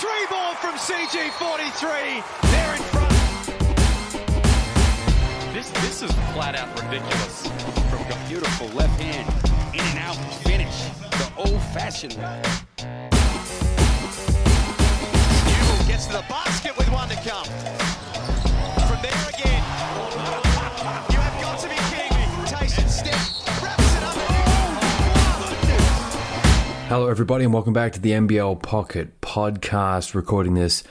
Three ball from CG43. They're in front. This is flat out ridiculous. From a beautiful left hand, in and out finish, the old-fashioned way. Newell gets to the basket with one to come. From there again. You have got to be kidding me. Tyson step, wraps it up. Hello everybody and welcome back to the NBL Pocket Podcast, recording this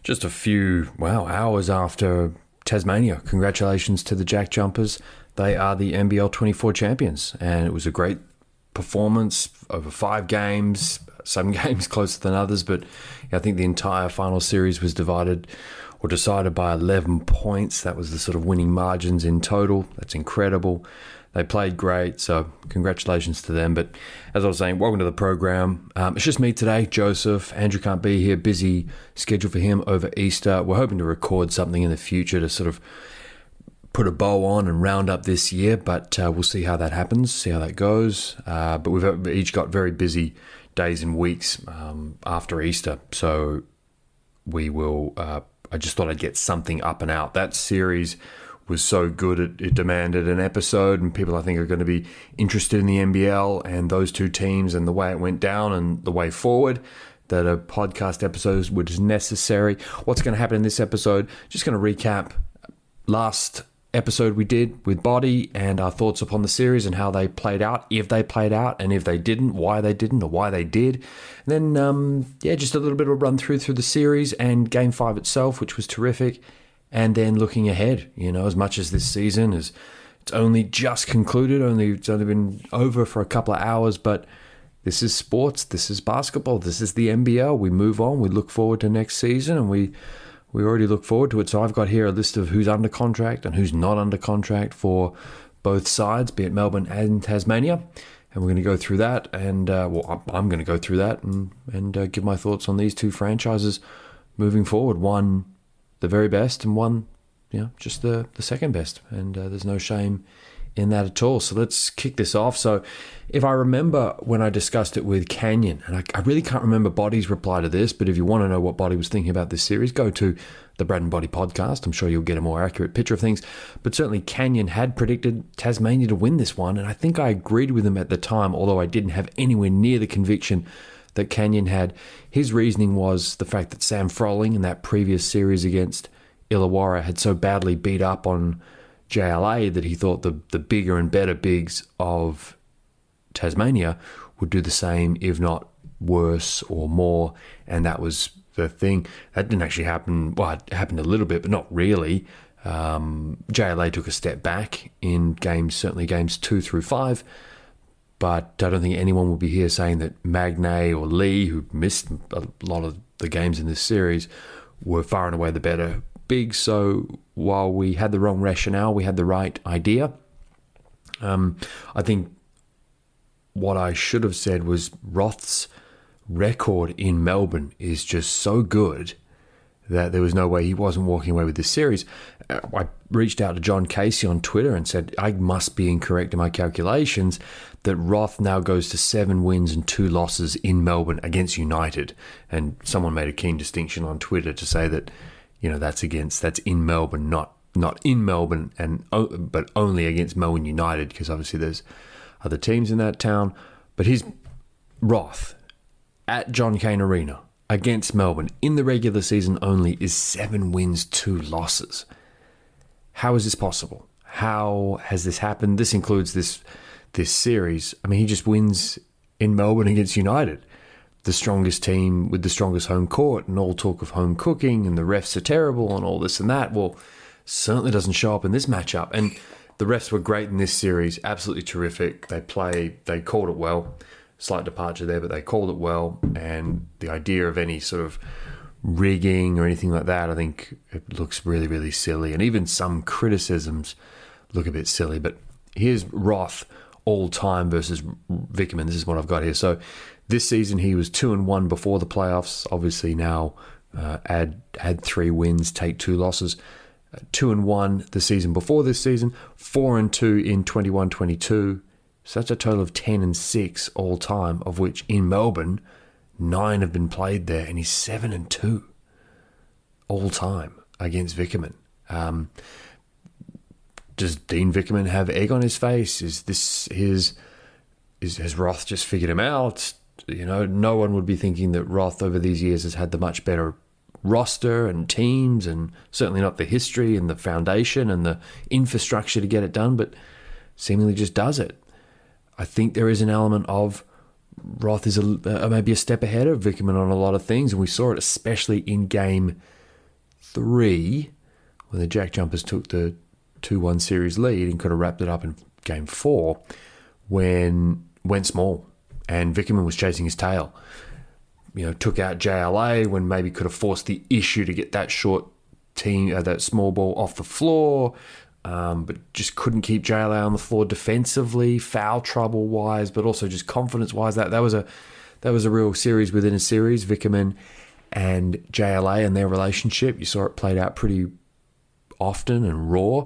just a few, hours after Tasmania. Congratulations to the JackJumpers. They are the NBL 24 champions, and it was a great performance over 5 games, some games closer than others, but I think the entire final series was decided by 11 points. That was the sort of winning margins in total. That's incredible. They played great, so congratulations to them. But as I was saying, welcome to the program. It's just me today, Joseph. Andrew can't be here, busy schedule for him over Easter. We're hoping to record something in the future to sort of put a bow on and round up this year, but we'll see how that happens, see how that goes. But we've each got very busy days and weeks after Easter, so we will... I just thought I'd get something up and out. That series was so good, it demanded an episode, and people I think are going to be interested in the NBL and those two teams and the way it went down and the way forward, that a podcast episode was necessary. What's going to happen in this episode? Just going to recap last episode we did with Body and our thoughts upon the series and how they played out, if they played out, and if they didn't, why they didn't or why they did. And then, just a little bit of a run through the series and Game 5 itself, which was terrific. And then looking ahead, as much as this season is, it's only just concluded, it's only been over for a couple of hours, but this is sports, this is basketball, this is the NBL. We move on, we look forward to next season, and we already look forward to it. So I've got here a list of who's under contract and who's not under contract for both sides, be it Melbourne and Tasmania. And we're going to go through that, and I'm going to go through that and give my thoughts on these two franchises moving forward. One, the very best, and one, just the second best. And there's no shame in that at all. So let's kick this off. So if I remember when I discussed it with Canyon, and I really can't remember Body's reply to this, but if you want to know what Body was thinking about this series, go to the Brad and Body podcast. I'm sure you'll get a more accurate picture of things. But certainly Canyon had predicted Tasmania to win this one, and I think I agreed with him at the time, although I didn't have anywhere near the conviction that Canyon had. His reasoning was the fact that Sam Froling in that previous series against Illawarra had so badly beat up on JLA that he thought the bigger and better bigs of Tasmania would do the same, if not worse or more, and that was the thing. That didn't actually happen. Well, it happened a little bit, but not really. JLA took a step back in certainly games 2 through 5, but I don't think anyone will be here saying that Magnay or Lee, who missed a lot of the games in this series, were far and away the better big. So while we had the wrong rationale, we had the right idea. I think what I should have said was Roth's record in Melbourne is just so good that there was no way he wasn't walking away with this series. I reached out to John Casey on Twitter and said, I must be incorrect in my calculations, that Roth now goes to 7 wins and 2 losses in Melbourne against United. And someone made a keen distinction on Twitter to say that, that's in Melbourne, not in Melbourne, but only against Melbourne United, because obviously there's other teams in that town. But his Roth at John Cain Arena against Melbourne in the regular season only is 7 wins, 2 losses. How is this possible? How has this happened? This includes this series. I mean, he just wins in Melbourne against United, the strongest team with the strongest home court, and all talk of home cooking and the refs are terrible and all this and that. Well, certainly doesn't show up in this matchup. And the refs were great in this series, absolutely terrific. They called it well. Slight departure there, but they called it well. And the idea of any sort of rigging or anything like that, I think it looks really, really silly. And even some criticisms look a bit silly. But here's Roth all time versus Vickerman. This is what I've got here. So this season he was 2-1 before the playoffs. Obviously now add 3 wins, take 2 losses. 2-1 the season before this season, 4-2 in 21-22. So that's a total of 10-6 all time, of which in Melbourne, 9 have been played there, and he's 7-2 all time against Vickerman. Does Dean Vickerman have egg on his face? Has Roth just figured him out? No one would be thinking that Roth over these years has had the much better roster and teams, and certainly not the history and the foundation and the infrastructure to get it done, but seemingly just does it. I think there is an element of Roth is maybe a step ahead of Vickerman on a lot of things, and we saw it especially in Game 3 when the JackJumpers took the 2-1 series lead and could have wrapped it up in Game 4 when went small and Vickerman was chasing his tail. Took out JLA when maybe could have forced the issue to get that short team, that small ball off the floor, but just couldn't keep JLA on the floor defensively, foul trouble wise, but also just confidence wise. That was a real series within a series. Vickerman and JLA and their relationship, you saw it played out pretty often and raw.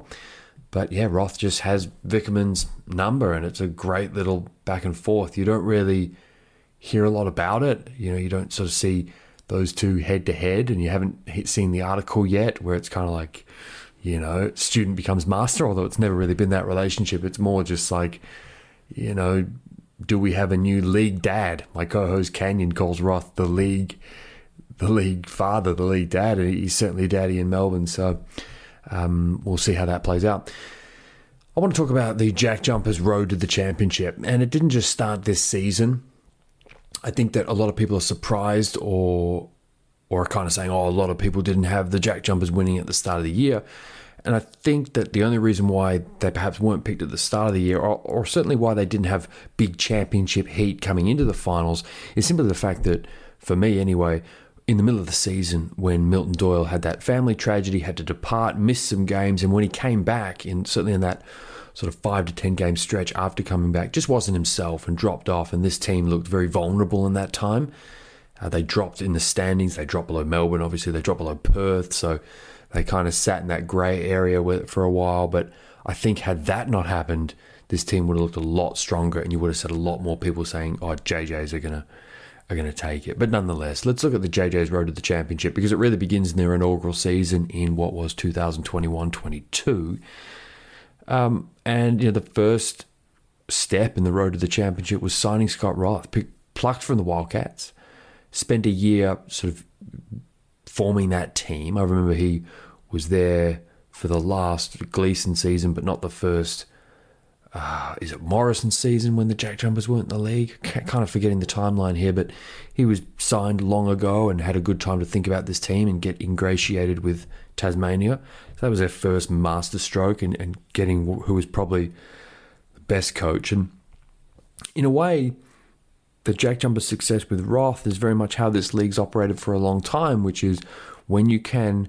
But yeah, Roth just has Vickerman's number, and it's a great little back and forth. You don't really hear a lot about it. You don't sort of see those two head to head, and you haven't seen the article yet where it's kind of like, student becomes master, although it's never really been that relationship. It's more just like, do we have a new league dad? My co-host Canyon calls Roth the league father, the league dad, and he's certainly daddy in Melbourne. So we'll see how that plays out. I want to talk about the JackJumpers road to the championship, and it didn't just start this season. I think that a lot of people are surprised or are kind of saying, a lot of people didn't have the JackJumpers winning at the start of the year. And I think that the only reason why they perhaps weren't picked at the start of the year, or certainly why they didn't have big championship heat coming into the finals, is simply the fact that, for me anyway, in the middle of the season when Milton Doyle had that family tragedy, had to depart, missed some games, and when he came back, certainly in that sort of 5 to 10 game stretch after coming back, just wasn't himself and dropped off, and this team looked very vulnerable in that time. They dropped in the standings. They dropped below Melbourne, obviously. They dropped below Perth, so they kind of sat in that grey area for a while. But I think had that not happened, this team would have looked a lot stronger, and you would have said a lot more people saying, JJs are going to take it. But nonetheless, let's look at the JJ's road to the championship, because it really begins in their inaugural season in what was 2021-22. And the first step in the road to the championship was signing Scott Roth, plucked from the Wildcats. Spent a year sort of forming that team. I remember he was there for the last Gleason season, but not the first. Is it Morrison season when the JackJumpers weren't in the league? Kind of forgetting the timeline here, but he was signed long ago and had a good time to think about this team and get ingratiated with Tasmania. So that was their first masterstroke and getting who was probably the best coach. And in a way, the JackJumpers' success with Roth is very much how this league's operated for a long time, which is when you can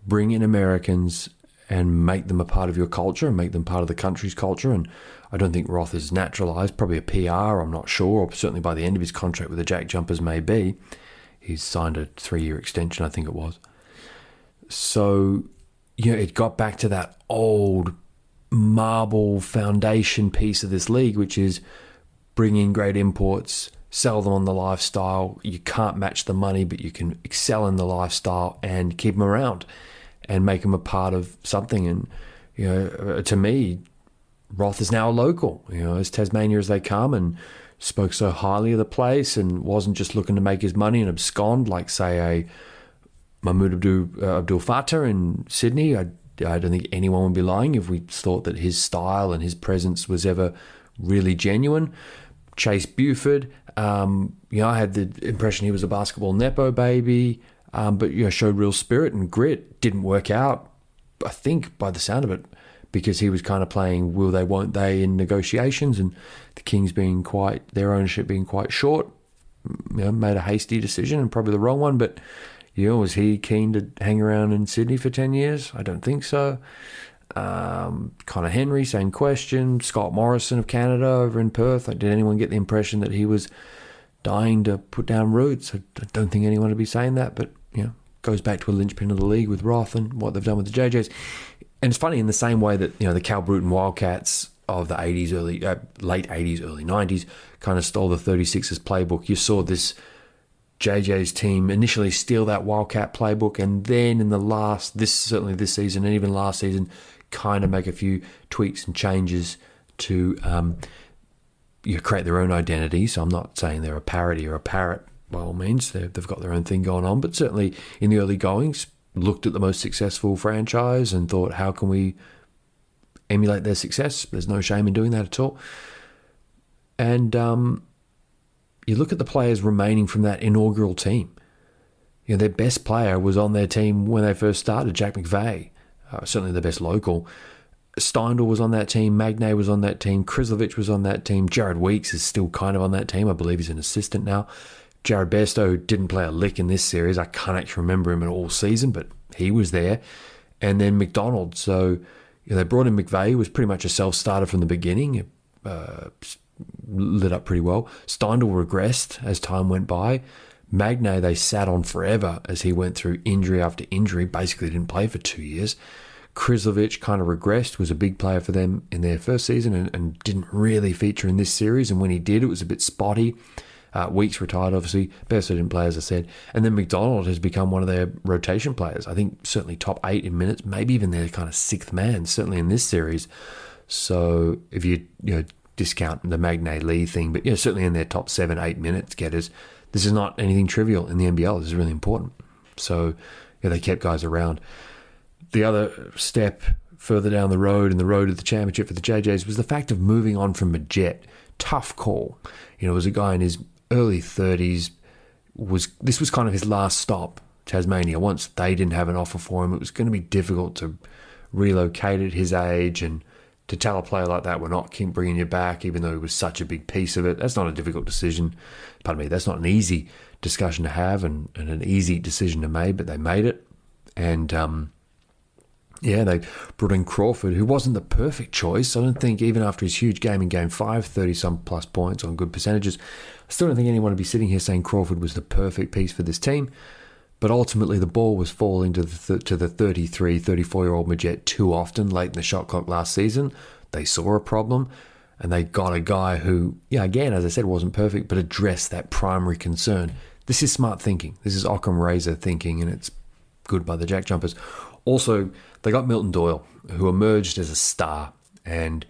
bring in Americans and make them a part of your culture and make them part of the country's culture. And I don't think Roth is naturalised, probably a PR, I'm not sure, or certainly by the end of his contract with the JackJumpers maybe. He's signed a 3-year extension, I think it was. So, it got back to that old marble foundation piece of this league, which is bring in great imports, sell them on the lifestyle. You can't match the money, but you can excel in the lifestyle and keep them around and make them a part of something. And, to me, Roth is now a local, as Tasmania as they come, and spoke so highly of the place and wasn't just looking to make his money and abscond like, say, a Mahmoud Abdul Fattah in Sydney. I don't think anyone would be lying if we thought that his style and his presence was ever really genuine. Chase Buford, I had the impression he was a basketball nepo baby, but showed real spirit and grit. Didn't work out, I think, by the sound of it, because he was kind of playing will they, won't they in negotiations, and the Kings their ownership being quite short, made a hasty decision and probably the wrong one. But was he keen to hang around in Sydney for 10 years? I don't think so. Connor Henry, same question. Scott Morrison of Canada over in Perth. Did anyone get the impression that he was dying to put down roots? I don't think anyone would be saying that, but goes back to a linchpin of the league with Roth and what they've done with the JJs. And it's funny in the same way that the Cal Bruton Wildcats of the 80s, late 80s, early 90s kind of stole the 36ers playbook. You saw this JJ's team initially steal that Wildcat playbook, and then in certainly this season and even last season, kind of make a few tweaks and changes to create their own identity. So I'm not saying they're a parody or a parrot by all means. They've got their own thing going on, but certainly in the early goings, looked at the most successful franchise and thought, how can we emulate their success? There's no shame in doing that at all. And you look at the players remaining from that inaugural team. Their best player was on their team when they first started, Jack McVeigh, certainly the best local. Steindl was on that team, McVeigh was on that team, Krislovic was on that team, Jared Weeks is still kind of on that team. I believe he's an assistant now. Jared Bairstow didn't play a lick in this series. I can't actually remember him in all season, but he was there. And then McDonald. So they brought in McVeigh, who was pretty much a self-starter from the beginning. Lit up pretty well. Steindl regressed as time went by. McVeigh they sat on forever as he went through injury after injury. Basically didn't play for 2 years. Krislovic kind of regressed, was a big player for them in their first season and didn't really feature in this series. And when he did, it was a bit spotty. Weeks retired, obviously. Bairstow didn't play, as I said. And then McDonald has become one of their rotation players. I think certainly top 8 in minutes, maybe even their kind of 6th man, certainly in this series. So if you discount the McVeigh Lee thing, but certainly in their top 7-8 minutes getters, this is not anything trivial in the NBL. This is really important. So they kept guys around. The other step further down the road in the road to the championship for the JJs was the fact of moving on from Majet. Tough call. It was a guy in his early 30s. This was kind of his last stop, Tasmania. Once they didn't have an offer for him, it was going to be difficult to relocate at his age, and to tell a player like that, we're not bringing you back, even though he was such a big piece of it. That's not a difficult decision. Pardon me, that's not an easy discussion to have and an easy decision to make, but they made it. And they brought in Crawford, who wasn't the perfect choice. I don't think even after his huge game in Game 5, 30-some plus points on good percentages, I still don't think anyone would be sitting here saying Crawford was the perfect piece for this team. But ultimately, the ball was falling to the 33, 34-year-old Majet too often late in the shot clock last season. They saw a problem, and they got a guy who, again, as I said, wasn't perfect, but addressed that primary concern. This is smart thinking. This is Occam Razor thinking, and it's good by the JackJumpers. Also, they got Milton Doyle, who emerged as a star, and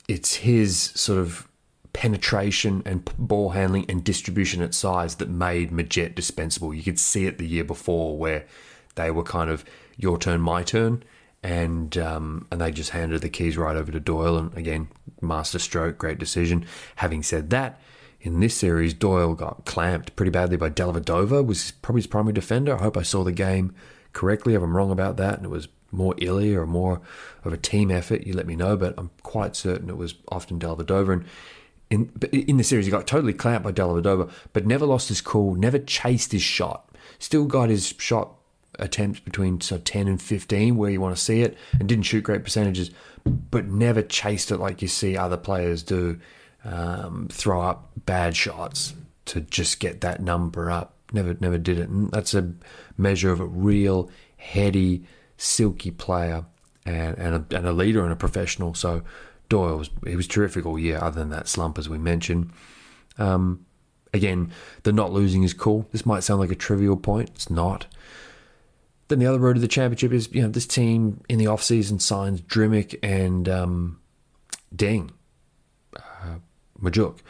it's his sort of penetration and ball handling and distribution at size that made Majet dispensable. You could see it the year before where they were kind of your turn, my turn, and they just handed the keys right over to Doyle. And again, master stroke, great decision. Having said that, in this series, Doyle got clamped pretty badly by Dellavedova, was probably his primary defender. I hope I saw the game correctly. If I'm wrong about that and it was more Illy or more of a team effort, you let me know, but I'm quite certain it was often Dellavedova. And in the series, he got totally clamped by Dellavedova, but never lost his cool, never chased his shot. Still got his shot attempts between 10 and 15 where you want to see it, and didn't shoot great percentages, but never chased it like you see other players do, throw up bad shots to just get that number up. Never did it. And that's a measure of a real heady, silky player and a leader and a professional. So Doyle was terrific all year, other than that slump, as we mentioned. Again, the not losing is cool. This might sound like a trivial point. It's not. Then the other road to the championship is, this team in the off-season signs Drimmick and Deng. Majuk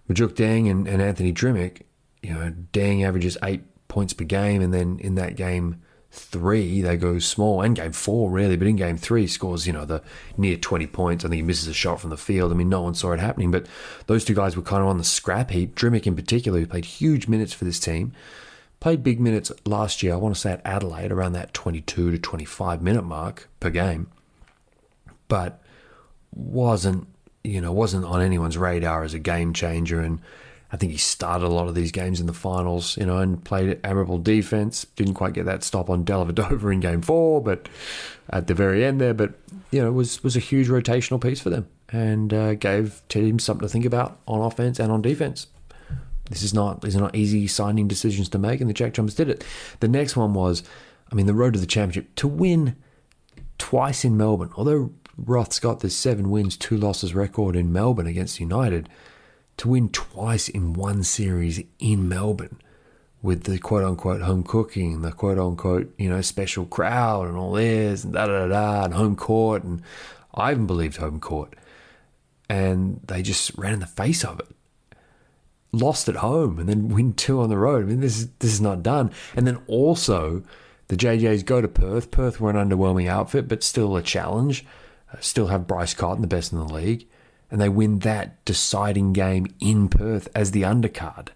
Deng and Anthony Drimmick. Deng averages 8 points per game, and then in that game 3 they go small, and game 4 really, but in game 3 scores the near 20 points. I think he misses a shot from the field. I mean, no one saw it happening, but those two guys were kind of on the scrap heap. Drimmick in particular, who played huge minutes for this team, played big minutes last year, I want to say at Adelaide, around that 22 to 25 minute mark per game, but wasn't on anyone's radar as a game changer. And I think he started a lot of these games in the finals, and played admirable defense. Didn't quite get that stop on Dellavedova in game 4, but at the very end there. But, was a huge rotational piece for them, and gave teams something to think about on offense and on defense. These are not easy signing decisions to make, and the JackJumpers did it. The next one was, the road to the championship, to win twice in Melbourne. Although Roth's got this 7 wins, 2 losses record in Melbourne against United, to win twice in one series in Melbourne with the quote-unquote home cooking, the quote-unquote, special crowd and all this and da-da-da-da and home court. And I even believed home court. And they just ran in the face of it. Lost at home and then win 2 on the road. I mean, this is not done. And then also the JJs go to Perth. Perth were an underwhelming outfit, but still a challenge. Still have Bryce Cotton, the best in the league. And they win that deciding game in Perth as the undercard.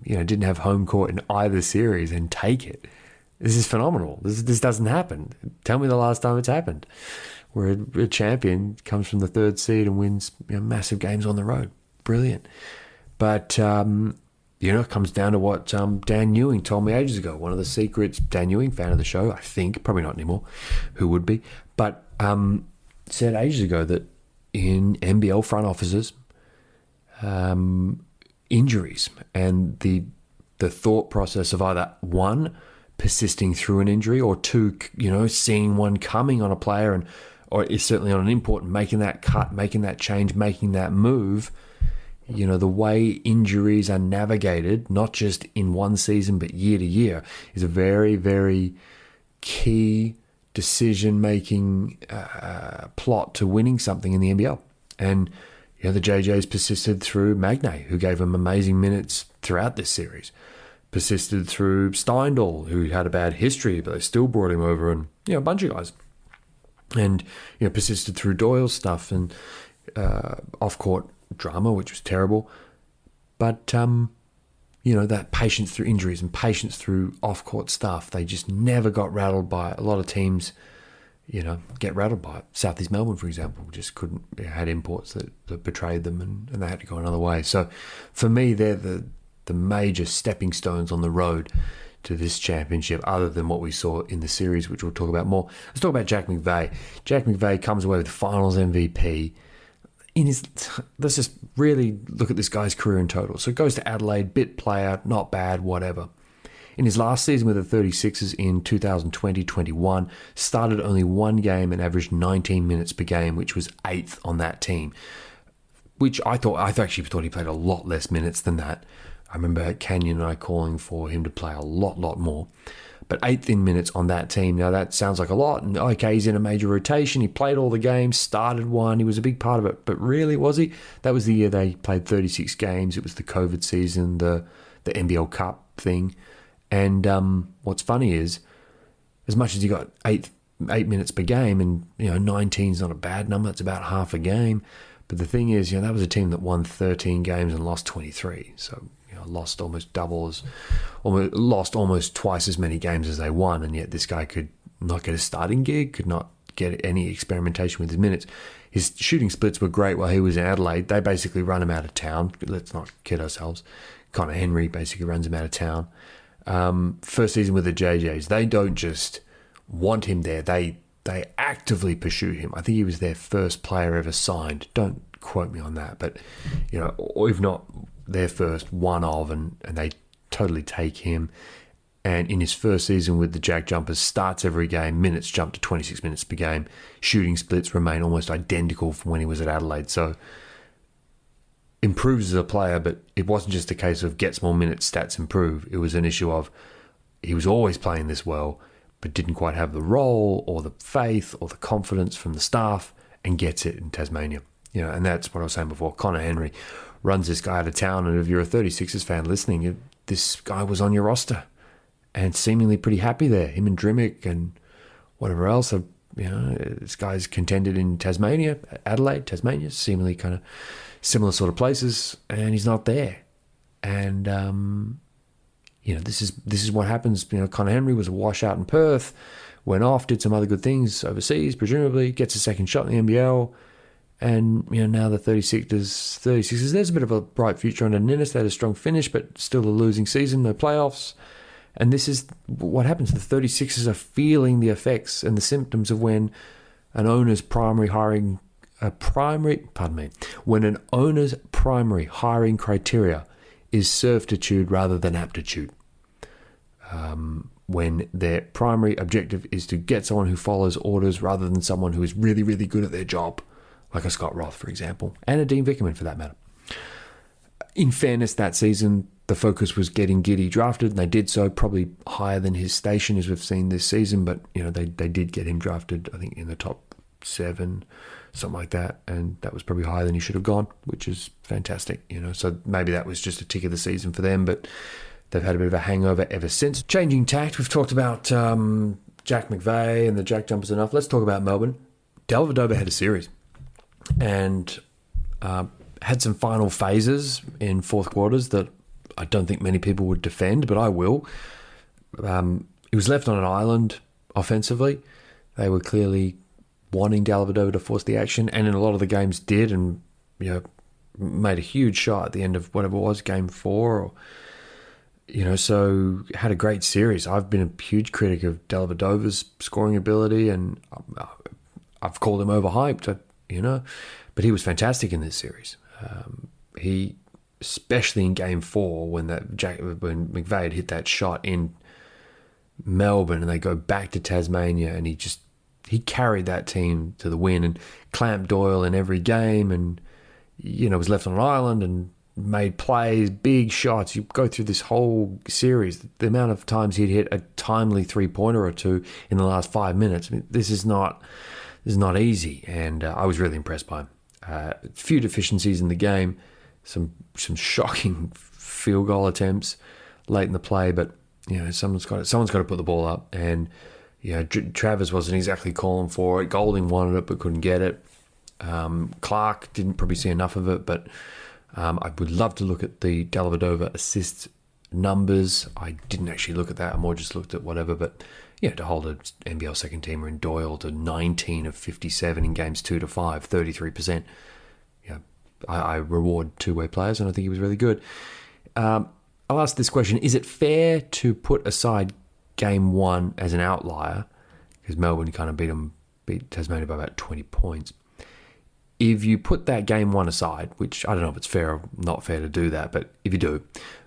Didn't have home court in either series and take it. This is phenomenal. This doesn't happen. Tell me the last time it's happened, where a champion comes from the 3rd seed and wins massive games on the road. Brilliant. But, it comes down to what Dan Ewing told me ages ago. One of the secrets, Dan Ewing, fan of the show, I think, probably not anymore, who would be, but said ages ago that in NBL front offices, injuries and the thought process of either one, persisting through an injury, or two, seeing one coming on a player or is certainly on an import and making that cut, making that change, making that move. The way injuries are navigated, not just in one season but year to year, is a very, very key decision-making plot to winning something in the NBL. And the JJs persisted through McVeigh, who gave them amazing minutes throughout this series. Persisted through Steindl, who had a bad history, but they still brought him over, and a bunch of guys. And persisted through Doyle's stuff and off-court drama, which was terrible. But that patience through injuries and patience through off-court stuff, they just never got rattled by it. A lot of teams, get rattled by it. Southeast Melbourne, for example, just couldn't, had imports that betrayed them and they had to go another way. So for me, they're the major stepping stones on the road to this championship, other than what we saw in the series, which we'll talk about more. Let's talk about Jack McVeigh. Jack McVeigh comes away with finals MVP. Let's just really look at this guy's career in total. So it goes to Adelaide, bit player, not bad, whatever. In his last season with the 36ers in 2020-21, started only one game and averaged 19 minutes per game, which was 8th on that team. Which I actually thought he played a lot less minutes than that. I remember Canyon and I calling for him to play a lot more. But 8th in minutes on that team. Now that sounds like a lot. And okay, he's in a major rotation. He played all the games, started one. He was a big part of it. But really, was he? That was the year they played 36 games. It was the COVID season, the NBL Cup thing. And what's funny is, as much as he got 8 minutes per game, and 19 is not a bad number. It's about half a game. But the thing is, that was a team that won 13 games and lost 23. So lost almost twice as many games as they won, and yet this guy could not get a starting gig, could not get any experimentation with his minutes. His shooting splits were great while he was in Adelaide. They basically run him out of town. Let's not kid ourselves. Connor Henry basically runs him out of town. First season with the JJs, they don't just want him there. They actively pursue him. I think he was their first player ever signed. Don't quote me on that, but or if not their first, one of, and they totally take him. And in his first season with the JackJumpers, starts every game, minutes jump to 26 minutes per game. Shooting splits remain almost identical from when he was at Adelaide. So improves as a player, but it wasn't just a case of gets more minutes, stats improve. It was an issue of he was always playing this well, but didn't quite have the role or the faith or the confidence from the staff, and gets it in Tasmania. And that's what I was saying before. Connor Henry runs this guy out of town, and if you're a 36ers fan listening, this guy was on your roster and seemingly pretty happy there. Him and Drimmick and whatever else. This guy's contended in Tasmania, Adelaide, Tasmania, seemingly kind of similar sort of places, and he's not there. And this is what happens. Connor Henry was a washout in Perth, went off, did some other good things overseas, presumably gets a second shot in the NBL. And, now the 36ers, there's a bit of a bright future under Ninnis. They had a strong finish, but still a losing season, no playoffs. And this is what happens. The 36ers are feeling the effects and the symptoms of when an owner's primary hiring criteria is certitude rather than aptitude. When their primary objective is to get someone who follows orders rather than someone who is really, really good at their job. Like a Scott Roth, for example, and a Dean Vickerman, for that matter. In fairness, that season, the focus was getting Giddy drafted, and they did so, probably higher than his station as we've seen this season, but they did get him drafted, I think, in the top 7, something like that, and that was probably higher than he should have gone, which is fantastic, so maybe that was just a tick of the season for them, but they've had a bit of a hangover ever since. Changing tact, we've talked about Jack McVeigh and the JackJumpers enough. Let's talk about Melbourne. Dellavedova had a series and had some final phases in fourth quarters that I don't think many people would defend, but I will. He was left on an island offensively. They were clearly wanting Dellavedova to force the action, and in a lot of the games did, and made a huge shot at the end of whatever it was, game 4, so had a great series. I've been a huge critic of Dellavedova's scoring ability, and I've called him overhyped, but he was fantastic in this series. He, especially in game 4, when McVeigh had hit that shot in Melbourne and they go back to Tasmania, and he carried that team to the win and clamped Doyle in every game, and was left on an island and made plays, big shots. You go through this whole series, the amount of times he'd hit a timely 3-pointer or 2 in the last 5 minutes. I mean, this is not easy, and I was really impressed by him. A few deficiencies in the game, some shocking field goal attempts late in the play, but someone's got to put the ball up, and Travers wasn't exactly calling for it. Golding wanted it but couldn't get it. Clark didn't probably see enough of it, but I would love to look at the Dellavedova assist numbers. I didn't actually look at that. I more just looked at whatever, but to hold an NBL second teamer in Doyle to 19 of 57 in games 2 to 5, 33%. I reward two-way players, and I think he was really good. I'll ask this question. Is it fair to put aside game 1 as an outlier? Because Melbourne kind of beat Tasmania by about 20 points. If you put that game 1 aside, which I don't know if it's fair or not fair to do that, but if you do,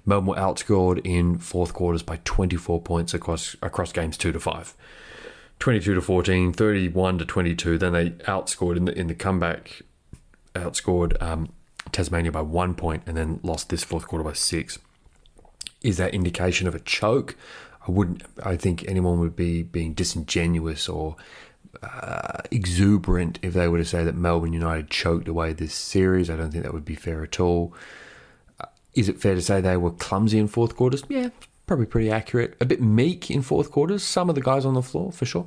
Melbourne were outscored in fourth quarters by 24 points across games 2 to 5. 22 to 14, 31 to 22. Then they outscored in the comeback, outscored Tasmania by 1 point, and then lost this fourth quarter by 6. Is that indication of a choke? I think anyone would be being disingenuous or exuberant if they were to say that Melbourne United choked away this series. I don't think that would be fair at all. Is it fair to say they were clumsy in fourth quarters? Yeah, probably pretty accurate. A bit meek in fourth quarters. Some of the guys on the floor, for sure.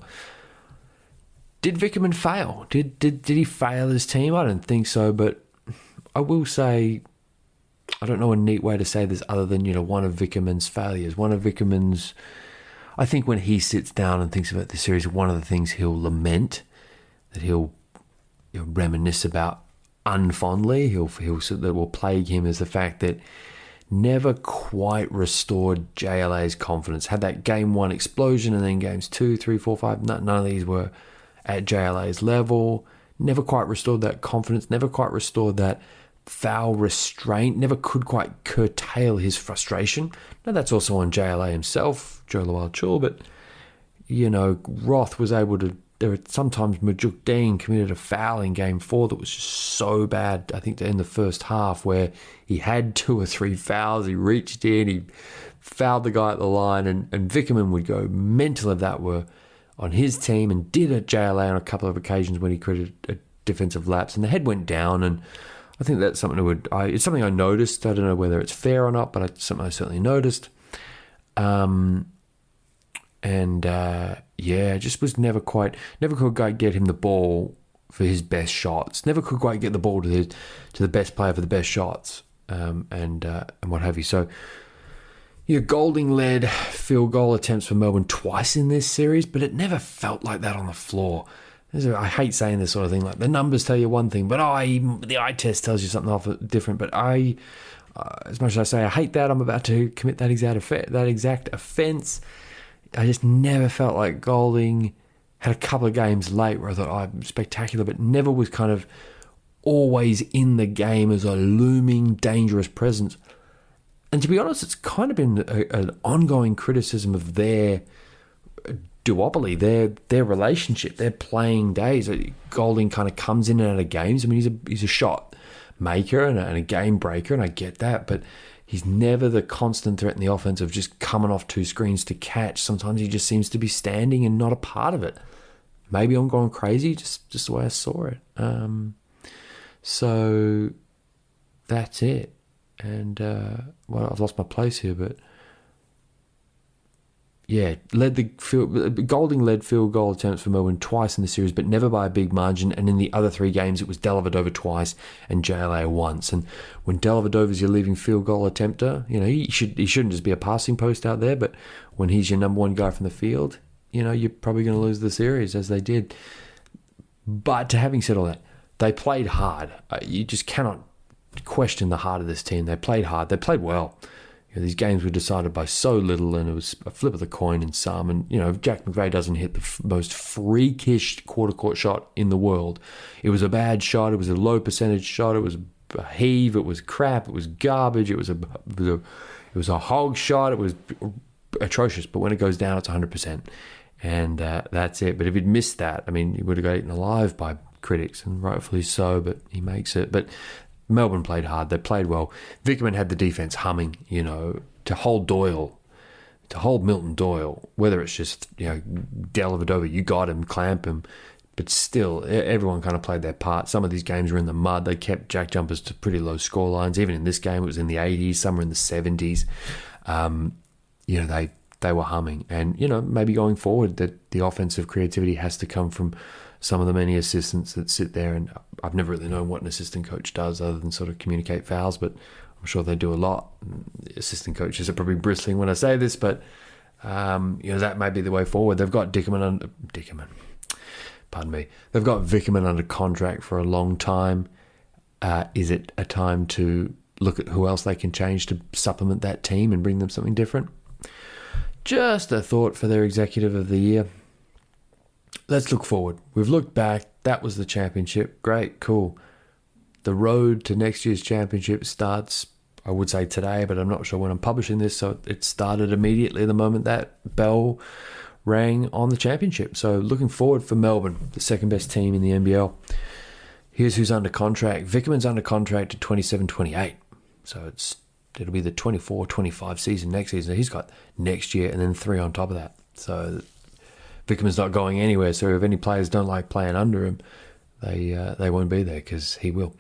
Did Vickerman fail? Did he fail his team? I don't think so, but I will say, I don't know a neat way to say this other than, one of Vickerman's failures. One of Vickerman's, I think when he sits down and thinks about this series, one of the things he'll lament, that he'll reminisce about unfondly, that will plague him, is the fact that never quite restored JLA's confidence. Had that game 1 explosion, and then games 2, 3, 4, 5, none of these were at JLA's level. Never quite restored that confidence, never quite restored that foul restraint, never could quite curtail his frustration. Now that's also on JLA himself, Joe Lawal-Chul, but Roth was able to. There were sometimes Majuk Dean committed a foul in game 4 that was just so bad, I think, to end the first half, where he had 2 or 3 fouls. He reached in, he fouled the guy at the line, and Vickerman would go mental if that were on his team, and did at JLA on a couple of occasions when he created a defensive lapse, and the head went down. And I think that's something it's something I noticed. I don't know whether it's fair or not, but it's something I certainly noticed. Just was never could quite get him the ball for his best shots. Never could quite get the ball to the best player for the best shots, and what have you. So, Golding led field goal attempts for Melbourne twice in this series, but it never felt like that on the floor. I hate saying this sort of thing, like the numbers tell you one thing, but the eye test tells you something different. But as much as I say I hate that, I'm about to commit that exact offence. I just never felt like Golding had a couple of games late where I thought, spectacular, but never was kind of always in the game as a looming, dangerous presence. And to be honest, it's kind of been an ongoing criticism of their duopoly, their relationship, their playing days. Golding kind of comes in and out of games. I mean, he's a shot maker and a game breaker, and I get that, but he's never the constant threat in the offense of just coming off two screens to catch. Sometimes he just seems to be standing and not a part of it. Maybe I'm going crazy, just the way I saw it. So that's it. And, I've lost my place here, but yeah, Golding led field goal attempts for Melbourne twice in the series, but never by a big margin. And in the other three games, it was Dellavedova twice and JLA once. And when Dellavedova's your leading field goal attempter, he shouldn't just be a passing post out there, but when he's your number one guy from the field, you're probably going to lose the series, as they did. But having said all that, they played hard. You just cannot question the heart of this team. They played hard. They played well. These games were decided by so little, and it was a flip of the coin in some. And, if Jack McVeigh doesn't hit the most freakish quarter-court shot in the world, it was a bad shot, it was a low-percentage shot, it was a heave, it was crap, it was garbage, it was a hog shot, it was atrocious. But when it goes down, it's 100%. And that's it. But if he'd missed that, he would have got eaten alive by critics, and rightfully so, but he makes it. But Melbourne played hard. They played well. Vickerman had the defense humming, to hold Milton Doyle, whether it's just, Dellavedova, you got him, clamp him. But still, everyone kind of played their part. Some of these games were in the mud. They kept JackJumpers to pretty low score lines. Even in this game, it was in the 80s, some were in the 70s. They were humming. And, maybe going forward, that the offensive creativity has to come from some of the many assistants that sit there. And I've never really known what an assistant coach does other than sort of communicate fouls, but I'm sure they do a lot. The assistant coaches are probably bristling when I say this, but that may be the way forward. They've got They've got Vickerman under contract for a long time. Is it a time to look at who else they can change to supplement that team and bring them something different? Just a thought for their executive of the year. Let's look forward. We've looked back. That was the championship. Great, cool. The road to next year's championship starts, I would say today, but I'm not sure when I'm publishing this, so it started immediately the moment that bell rang on the championship. So looking forward for Melbourne, the second best team in the NBL. Here's who's under contract. Vickerman's under contract to 27-28. So it'll be the 24-25 season next season. He's got next year and then 3 on top of that. So Vickerman's not going anywhere, so if any players don't like playing under him, they won't be there because he will.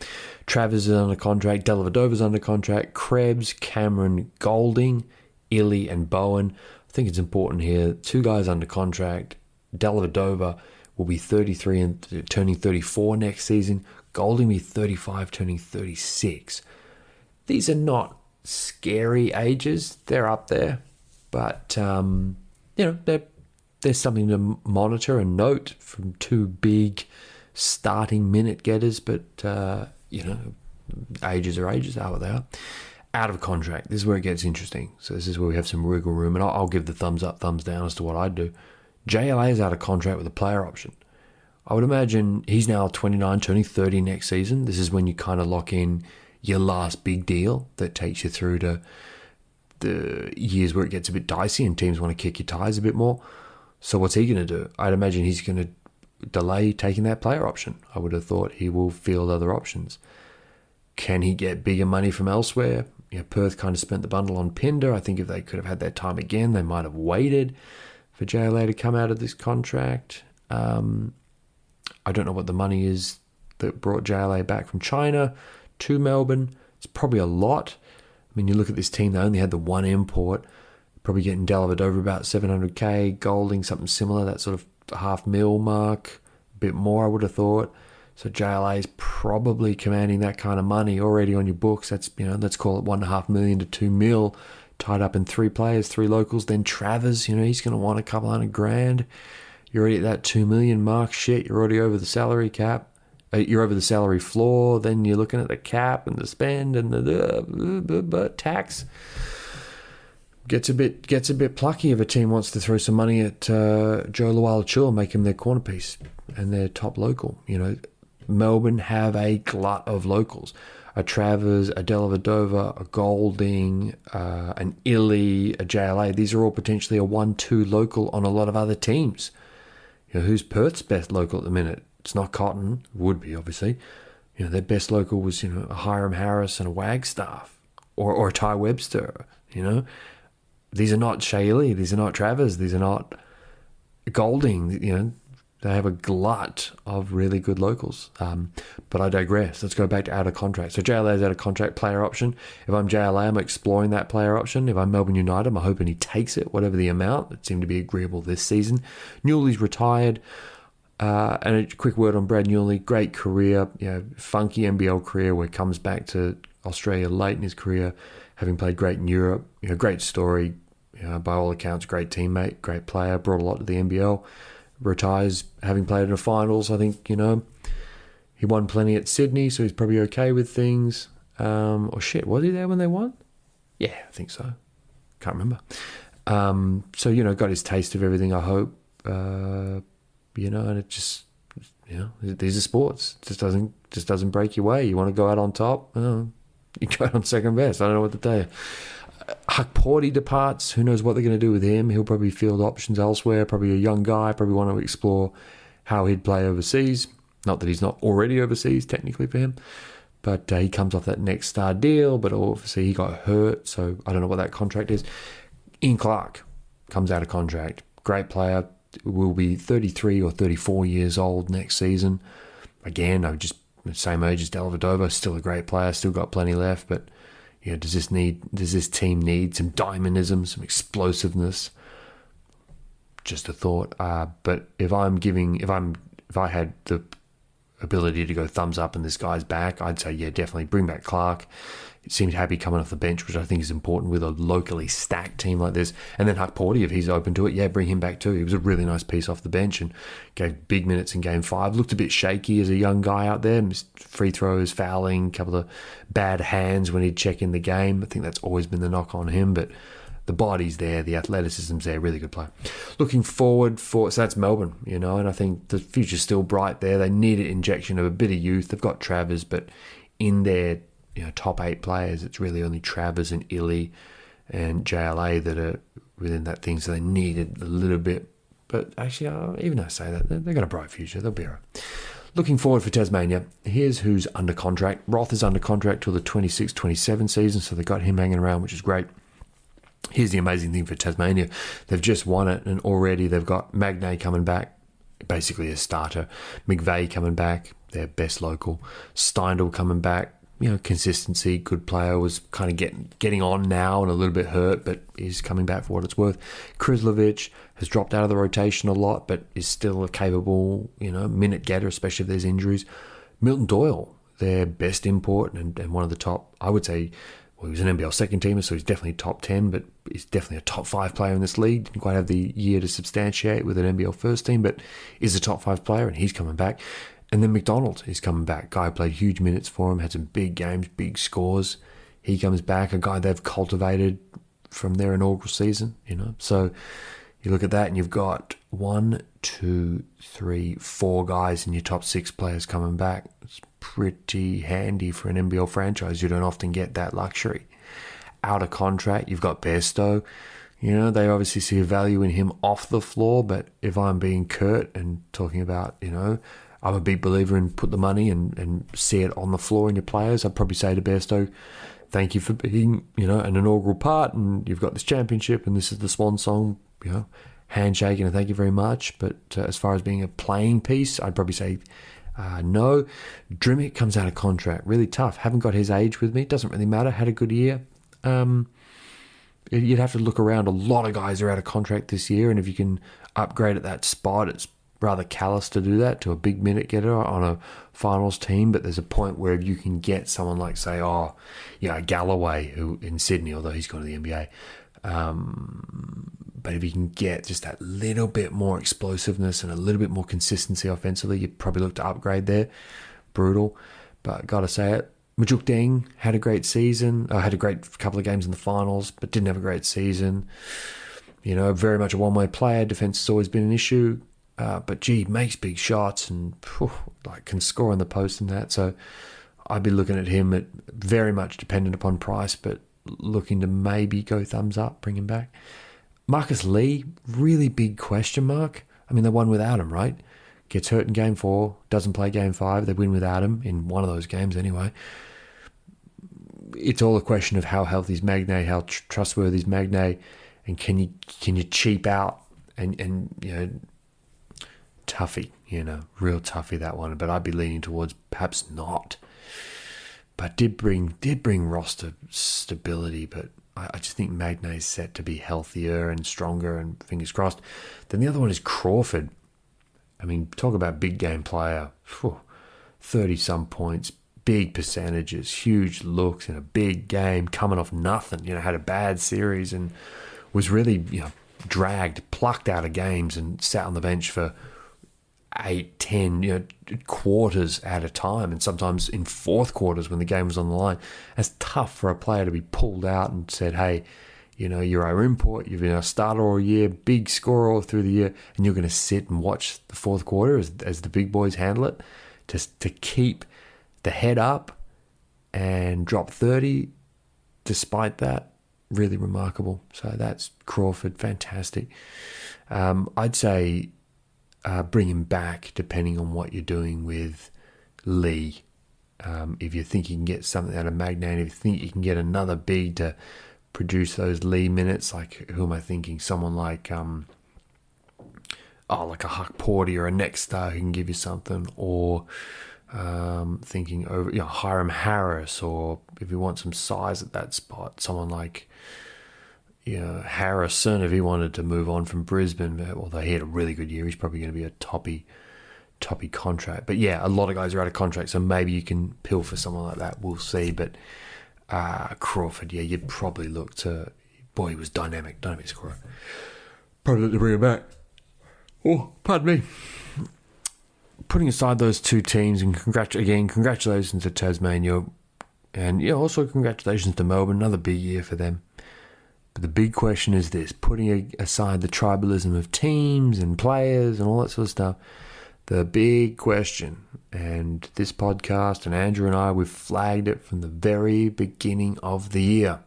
Travers is under contract. Dellavedova's under contract. Krebs, Cameron, Golding, Illy, and Bowen. I think it's important here. 2 guys under contract. Dellavedova will be 33 and turning 34 next season. Golding will be 35, turning 36. These are not scary ages. They're up there, but there's something to monitor and note from 2 big starting minute getters, but, ages are ages, are what they are. Out of contract, this is where it gets interesting. So this is where we have some wiggle room, and I'll give the thumbs up, thumbs down as to what I'd do. JLA is out of contract with a player option. I would imagine he's now 29, turning 30 next season. This is when you kind of lock in your last big deal that takes you through to the years where it gets a bit dicey and teams want to kick your tires a bit more. So what's he going to do? I'd imagine he's going to delay taking that player option. I would have thought he will field other options. Can he get bigger money from elsewhere? Perth kind of spent the bundle on Pinder. I think if they could have had their time again, they might have waited for JLA to come out of this contract. I don't know what the money is that brought JLA back from China to Melbourne. It's probably a lot. You look at this team, they only had the one import. Probably getting Dellavedova about 700k, Golding something similar, that sort of $500,000 mark, a bit more I would have thought. So JLA is probably commanding that kind of money already on your books. That's, let's call it $1.5 million to $2 million tied up in 3 players, 3 locals. Then Travers, he's going to want a couple $100,000. You're already at that $2 million mark. Shit, you're already over the salary cap. You're over the salary floor. Then you're looking at the cap and the spend and the tax. Gets a bit plucky if a team wants to throw some money at Joe Lual-Chua, make him their corner piece and their top local. Melbourne have a glut of locals. A Travers, a Dellavedova, a Golding, an Illy, a JLA. These are all potentially a 1-2 local on a lot of other teams. Who's Perth's best local at the minute? It's not Cotton. Would be, obviously. Their best local was, a Hiram Harris and a Wagstaff or a Ty Webster, These are not Shaylee, these are not Travers, these are not Golding, They have a glut of really good locals. But I digress. Let's go back to out of contract. So JLA is out of contract, player option. If I'm JLA, I'm exploring that player option. If I'm Melbourne United, I'm hoping he takes it, whatever the amount. It seemed to be agreeable this season. Newley's retired. And a quick word on Brad Newley. Great career, funky NBL career where he comes back to Australia late in his career, having played great in Europe. Great story. By all accounts, great teammate, great player, brought a lot to the NBL. Retires having played in the finals. I think, he won plenty at Sydney, so he's probably okay with things. Was he there when they won? Yeah, I think so. Can't remember. So, got his taste of everything, I hope. And it just, these are sports. It just doesn't break your way. You want to go out on top? You go out on second best. I don't know what to tell you. Huck Porty departs. Who knows what they're going to do with him? He'll probably field options elsewhere. Probably a young guy. Probably want to explore how he'd play overseas. Not that he's not already overseas, technically, for him. But he comes off that next star deal. But obviously he got hurt. So I don't know what that contract is. Ian Clark comes out of contract. Great player. Will be 33 or 34 years old next season. Again, I'm just the same age as Dellavedova. Still a great player. Still got plenty left. But does this team need some dynamism, some explosiveness? Just a thought. But if I had the ability to go thumbs up and this guy's back, I'd say definitely bring back Clark. It seemed happy coming off the bench, which I think is important with a locally stacked team like this. And then Huck Porty, if he's open to it, bring him back too. He was a really nice piece off the bench and gave big minutes in Game 5. Looked a bit shaky as a young guy out there. Missed free throws, fouling, a couple of bad hands when he'd check in the game. I think that's always been the knock on him, but the body's there, the athleticism's there, really good player. Looking forward so that's Melbourne, and I think the future's still bright there. They need an injection of a bit of youth. They've got Travers, but in their top 8 players, it's really only Travers and Illy and JLA that are within that thing, so they needed a little bit. But actually, even though I say that, they've got a bright future. They'll be all right. Looking forward for Tasmania, here's who's under contract. Roth is under contract till the 26-27 season, so they got him hanging around, which is great. Here's the amazing thing for Tasmania. They've just won it, and already they've got McVeigh coming back, basically a starter. McVeigh coming back, their best local. Steindl coming back. Consistency, good player, was kind of getting on now and a little bit hurt, but is coming back for what it's worth. Krislovic has dropped out of the rotation a lot, but is still a capable, minute getter, especially if there's injuries. Milton Doyle, their best import and one of the top, I would say, he was an NBL second teamer, so he's definitely top 10, but he's definitely a top 5 player in this league. Didn't quite have the year to substantiate with an NBL first team, but is a top 5 player, and he's coming back. And then McDonald is coming back. Guy played huge minutes for him, had some big games, big scores. He comes back, a guy they've cultivated from their inaugural season, So you look at that and you've got 1, 2, 3, 4 guys in your top 6 players coming back. It's pretty handy for an NBL franchise. You don't often get that luxury. Out of contract, you've got Bairstow. They obviously see a value in him off the floor, but if I'm being curt and talking about, I'm a big believer in put the money and see it on the floor in your players. I'd probably say to Bairstow, thank you for being, an inaugural part, and you've got this championship, and this is the swan song, handshake and thank you very much. But as far as being a playing piece, I'd probably say no. Drimmick comes out of contract, really tough. Haven't got his age with me. Doesn't really matter. Had a good year. You'd have to look around. A lot of guys are out of contract this year, and if you can upgrade at that spot, it's rather callous to do that to a big minute getter on a finals team. But there's a point where you can get someone like, say, Galloway, who in Sydney, although he's gone to the NBA. But if you can get just that little bit more explosiveness and a little bit more consistency offensively, you'd probably look to upgrade there. Brutal, but got to say it. Majuk Deng had a great season. Had a great couple of games in the finals, but didn't have a great season. Very much a one-way player. Defense has always been an issue. But makes big shots and can score on the post and that. So I'd be looking at him at very much dependent upon price, but looking to maybe go thumbs up, bring him back. Marcus Lee, really big question mark. I mean, they won without him, right? gets hurt in game 4, doesn't play game 5, they win without him in one of those games anyway. It's all a question of how healthy is McVeigh, how trustworthy is McVeigh, and can you cheap out and toughie, real toughie that one. But I'd be leaning towards perhaps not. But did bring roster stability, but I just think McVeigh's set to be healthier and stronger, and fingers crossed. Then the other one is Crawford. I mean, talk about big game player. 30-some points, big percentages, huge looks in a big game, coming off nothing. Had a bad series and was really, dragged, plucked out of games and sat on the bench for 8, 10, quarters at a time, and sometimes in fourth quarters when the game was on the line. It's tough for a player to be pulled out and said, hey, you're our import, you've been our starter all year, big scorer all through the year, and you're going to sit and watch the fourth quarter as the big boys handle it, to keep the head up and drop 30 despite that. Really remarkable. So that's Crawford, fantastic. I'd say bring him back depending on what you're doing with Lee. If you think you can get something out of McVeigh, if you think you can get another big to produce those Lee minutes, like who am I thinking? Someone like like a Huck Porty or a Next Star who can give you something, or thinking over Hiram Harris, or if you want some size at that spot, someone like Harrison, if he wanted to move on from Brisbane, although he had a really good year, he's probably going to be a toppy contract. But yeah, a lot of guys are out of contract, so maybe you can pill for someone like that. We'll see. But Crawford, yeah, you'd probably look to. Boy, he was dynamic scorer. Probably look to bring him back. Oh, pardon me. Putting aside those two teams, and congratulations to Tasmania, and also congratulations to Melbourne. Another big year for them. But the big question is this: putting aside the tribalism of teams and players and all that sort of stuff, the big question, and this podcast and Andrew and I, we've flagged it from the very beginning of the year.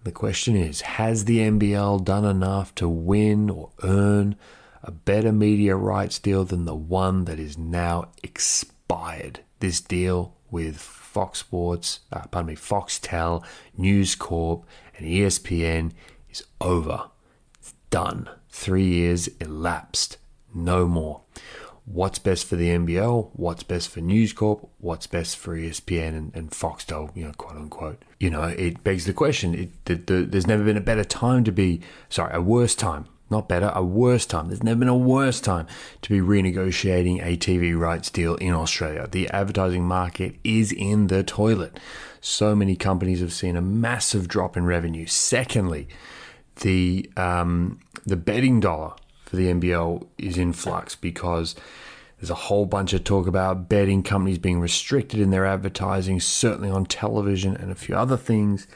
The question is, has the NBL done enough to win or earn a better media rights deal than the one that is now expired? This deal with FOXTEL, News Corp, and ESPN is over. It's done. 3 years elapsed. No more. What's best for the NBL? What's best for News Corp? What's best for ESPN and FOXTEL, quote unquote? It begs the question. There's never been a better time to be, a worse time. Not better, a worse time. There's never been a worse time to be renegotiating a TV rights deal in Australia. The advertising market is in the toilet. So many companies have seen a massive drop in revenue. Secondly, the betting dollar for the NBL is in flux because there's a whole bunch of talk about betting companies being restricted in their advertising, certainly on television and a few other things,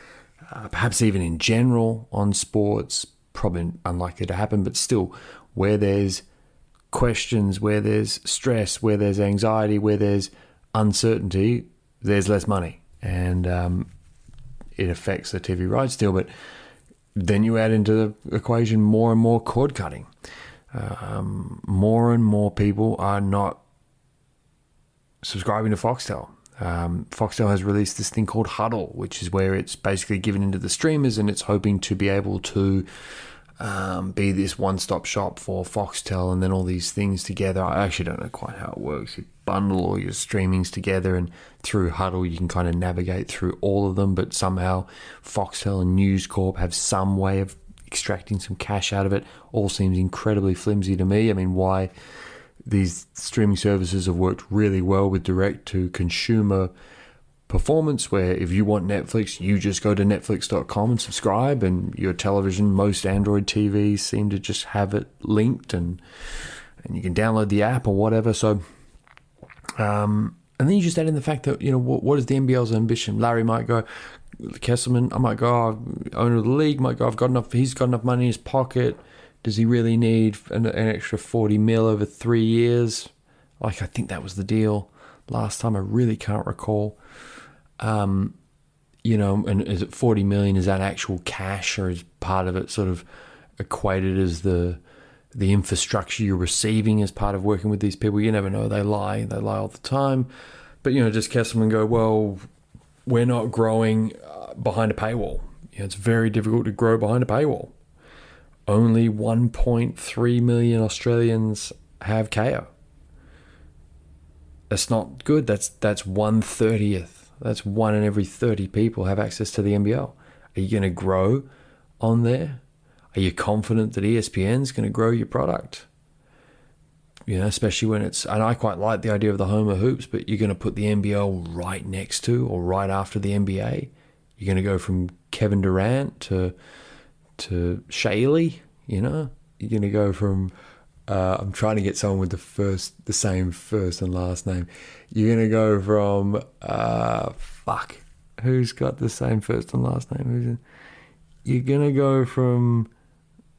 perhaps even in general on sports. Probably unlikely to happen, but still, where there's questions, where there's stress, where there's anxiety, where there's uncertainty, there's less money, and it affects the TV rights deal. But then you add into the equation more and more cord cutting. More and more people are not subscribing to FOXTEL. FOXTEL has released this thing called Huddle, which is where it's basically given into the streamers, and it's hoping to be able to be this one-stop shop for FOXTEL and then all these things together. I actually don't know quite how it works. You bundle all your streamings together, and through Huddle you can kind of navigate through all of them, but somehow FOXTEL and News Corp have some way of extracting some cash out of it. All seems incredibly flimsy to me. I mean, why these streaming services have worked really well with direct-to-consumer performance, where if you want Netflix, you just go to netflix.com and subscribe, and your television, most Android TVs seem to just have it linked, and you can download the app or whatever. So, and then you just add in the fact that, what is the NBL's ambition? Larry might go, Kesselman, I might go, owner of the league might go, he's got enough money in his pocket. Does he really need an extra 40 mil over 3 years? I think that was the deal last time. I really can't recall. And is it 40 million? Is that actual cash, or is part of it sort of equated as the the infrastructure you're receiving as part of working with these people. You never know. They lie all the time. But, just catch them and go, well, we're not growing behind a paywall. It's very difficult to grow behind a paywall. Only 1.3 million Australians have KO. That's not good. That's 1/30. That's 1 in every 30 people have access to the NBL. Are you going to grow on there? Are you confident that ESPN's going to grow your product? Especially when it's, and I quite like the idea of the home of hoops, but you're going to put the NBL right next to or right after the NBA. You're going to go from Kevin Durant to Shaylee, You're going to go from, I'm trying to get someone with the same first and last name. You're going to go from, who's got the same first and last name? You're going to go from,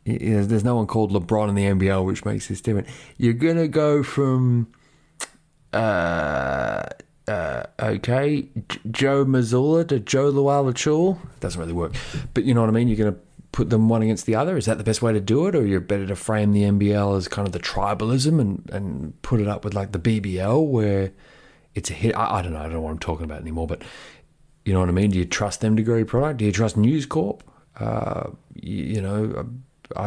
there's no one called LeBron in the NBL, which makes this different. You're going to go from, Joe Mazzulla to Joe Luala-Chul. Doesn't really work. But you know what I mean? You're going to put them one against the other. Is that the best way to do it? Or you're better to frame the NBL as kind of the tribalism and put it up with like the BBL where it's a hit? I don't know. I don't know what I'm talking about anymore. But you know what I mean? Do you trust them to grow your product? Do you trust News Corp? I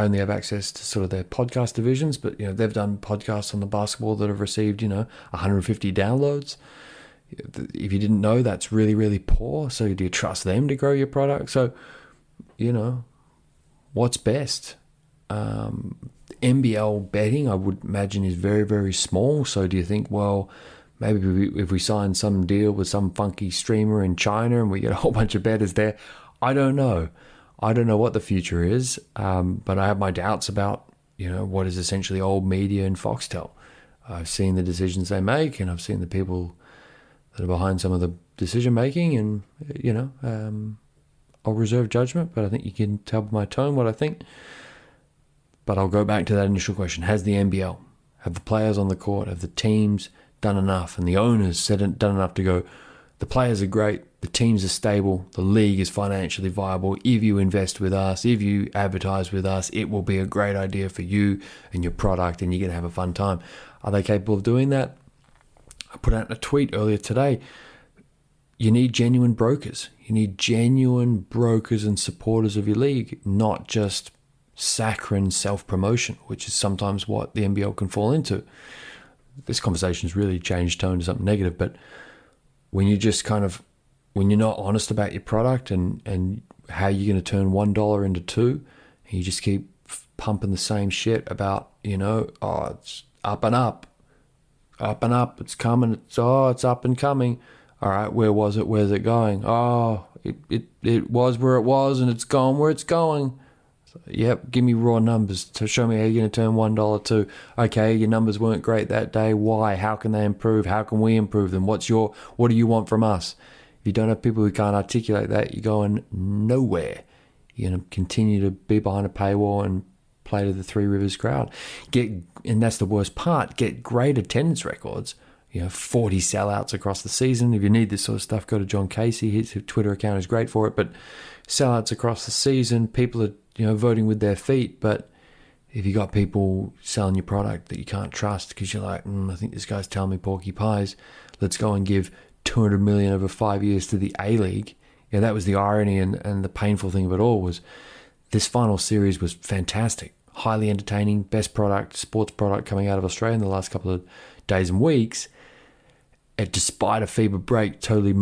only have access to sort of their podcast divisions, but they've done podcasts on the basketball that have received 150 downloads. If you didn't know, that's really, really poor. So do you trust them to grow your product? So what's best? NBL betting, I would imagine, is very, very small. So do you think, well, maybe if we sign some deal with some funky streamer in China and we get a whole bunch of bettors there? I don't know. I don't know what the future is, but I have my doubts about, what is essentially old media and FOXTEL. I've seen the decisions they make, and I've seen the people that are behind some of the decision making, and, I'll reserve judgment, but I think you can tell by my tone what I think. But I'll go back to that initial question. Has the NBL, have the players on the court, have the teams done enough, and the owners done enough to go, the players are great, the teams are stable, the league is financially viable. If you invest with us, if you advertise with us, it will be a great idea for you and your product, and you're going to have a fun time. Are they capable of doing that? I put out a tweet earlier today. You need genuine brokers. You need genuine brokers and supporters of your league, not just saccharine self-promotion, which is sometimes what the NBL can fall into. This conversation's really changed tone to something negative, but when you just when you're not honest about your product and how you're going to turn $1 into $2, and you just keep pumping the same shit about, it's up and up, it's coming, it's up and coming. All right, where was it? Where's it going? Oh, it was where it was, and it's gone where it's going. So, yep, give me raw numbers to show me how you're going to turn $1 to. Okay, your numbers weren't great that day. Why? How can they improve? How can we improve them? What do you want from us? If you don't have people who can't articulate that, you're going nowhere. You're going to continue to be behind a paywall and play to the Three Rivers crowd. And that's the worst part. Get great attendance records. 40 sellouts across the season. If you need this sort of stuff, go to John Casey. His Twitter account is great for it. But sellouts across the season, people are voting with their feet. But if you got people selling your product that you can't trust because you're like, I think this guy's telling me porky pies, let's go and give $200 million over 5 years to the A-League. That was the irony and the painful thing of it all was this final series was fantastic, highly entertaining, best sports product coming out of Australia in the last couple of days and weeks. Despite a FIBA break totally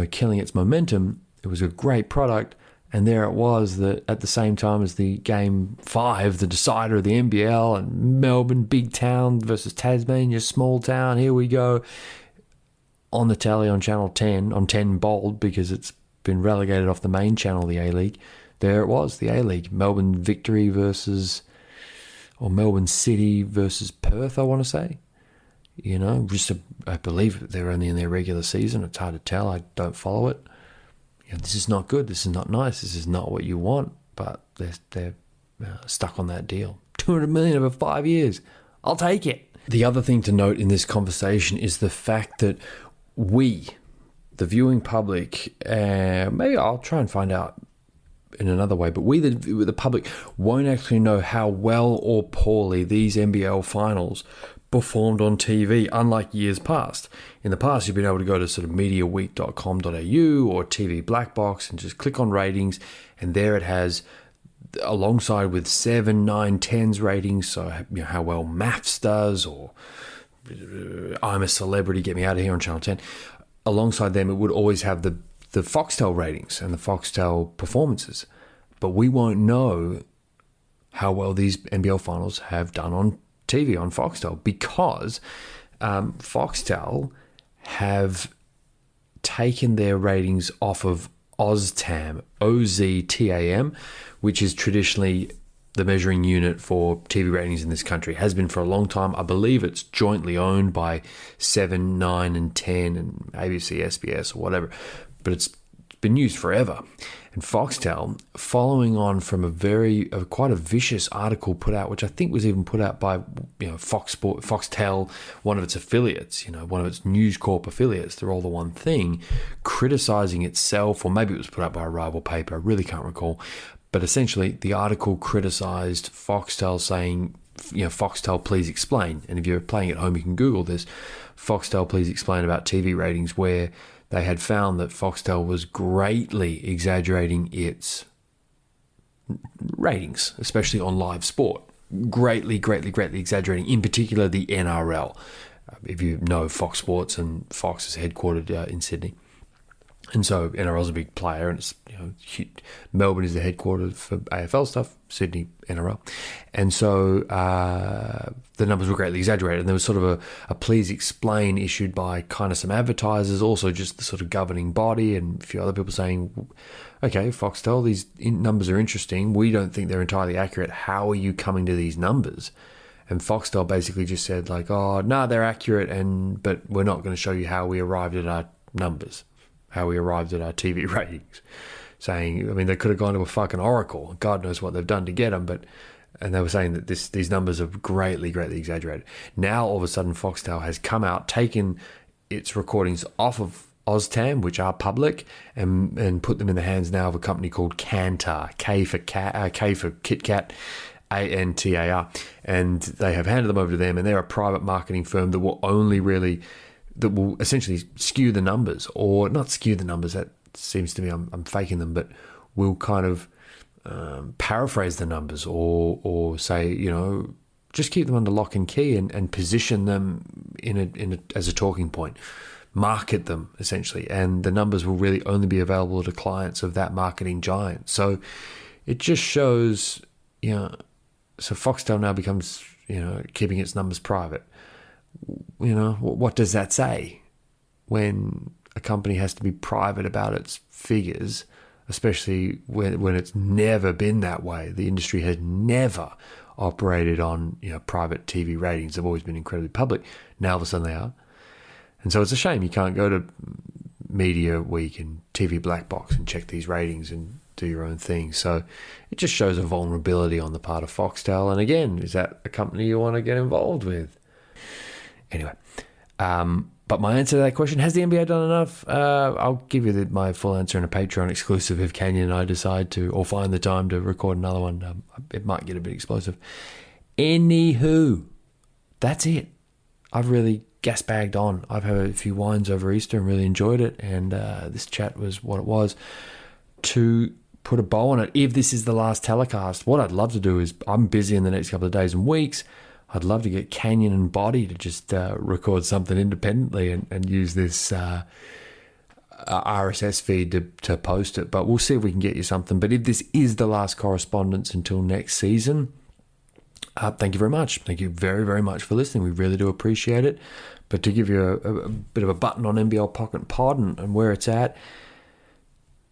killing its momentum, it was a great product. And there it was that at the same time as the Game 5, the decider of the NBL, and Melbourne, big town versus Tasmania, small town, here we go. On the telly on Channel 10, on 10 bold because it's been relegated off the main channel, the A-League. There it was, the A-League. Melbourne Victory Melbourne City versus Perth, I want to say. I believe they're only in their regular season. It's hard to tell. I don't follow it. This is not good. This is not nice. This is not what you want. But they're stuck on that deal. $200 million over 5 years. I'll take it. The other thing to note in this conversation is the fact that we, the viewing public, maybe I'll try and find out in another way, but we, the public, won't actually know how well or poorly these NBL finals performed on TV, unlike years past. In the past, you've been able to go to sort of mediaweek.com.au or TV Black Box and just click on ratings, and there it has, alongside with 7, 9, 10s ratings, so how well Maths does, or I'm a Celebrity, Get Me Out of Here on Channel 10. Alongside them, it would always have the FOXTEL ratings and the FOXTEL performances. But we won't know how well these NBL finals have done on TV on FOXTEL, because FOXTEL have taken their ratings off of OzTAM, OzTAM, which is traditionally the measuring unit for TV ratings in this country. It has been for a long time. I believe it's jointly owned by 7, 9 and 10 and ABC, SBS or whatever, but it's been used forever. And FOXTEL, following on from quite a vicious article put out, which I think was even put out by FOXTEL, one of its affiliates, one of its News Corp affiliates, they're all the one thing, criticizing itself, or maybe it was put out by a rival paper, I really can't recall. But essentially, the article criticized FOXTEL, saying, FOXTEL, please explain. And if you're playing at home, you can Google this. FOXTEL, please explain about TV ratings, where they had found that FOXTEL was greatly exaggerating its ratings, especially on live sport. Greatly exaggerating, in particular the NRL. If you know Fox Sports, and Fox is headquartered in Sydney. And so NRL is a big player, and it's Melbourne is the headquarters for AFL stuff, Sydney NRL, and so the numbers were greatly exaggerated. And there was sort of a please explain issued by kind of some advertisers, also just the sort of governing body, and a few other people saying, okay, FOXTEL, these numbers are interesting. We don't think they're entirely accurate. How are you coming to these numbers? And FOXTEL basically just said like, oh no, they're accurate, but we're not going to show you how we arrived at our numbers, how we arrived at our TV ratings. Saying, they could have gone to a fucking oracle. God knows what they've done to get them, and they were saying that these numbers are greatly exaggerated. Now, all of a sudden, FOXTEL has come out, taken its recordings off of OzTAM, which are public, and put them in the hands now of a company called Kantar, K for Kit Kat, ANTAR, and they have handed them over to them, and they're a private marketing firm that will essentially skew the numbers, or not skew the numbers, that seems to me I'm faking them, but will kind of paraphrase the numbers, or say, just keep them under lock and key, and position them as a talking point, market them essentially, and the numbers will really only be available to clients of that marketing giant. So it just shows, so FOXTEL now becomes, keeping its numbers private. What does that say when a company has to be private about its figures, especially when it's never been that way? The industry has never operated on private TV ratings. They've always been incredibly public. Now all of a sudden they are. And so it's a shame you can't go to Media Week and TV Black Box and check these ratings and do your own thing. So it just shows a vulnerability on the part of FOXTEL. And again, is that a company you want to get involved with? Anyway, but my answer to that question, has the NBA done enough? I'll give you my full answer in a Patreon exclusive if Canyon and I decide to, or find the time to record another one. It might get a bit explosive. Anywho, that's it. I've really gas-bagged on. I've had a few wines over Easter and really enjoyed it, and this chat was what it was. To put a bow on it, if this is the last telecast, what I'd love to do is, I'm busy in the next couple of days and weeks, I'd love to get Canyon and Body to just record something independently and use this RSS feed to post it. But we'll see if we can get you something. But if this is the last correspondence until next season, thank you very much. Thank you very, very much for listening. We really do appreciate it. But to give you a bit of a button on NBL Pocket Pod and where it's at,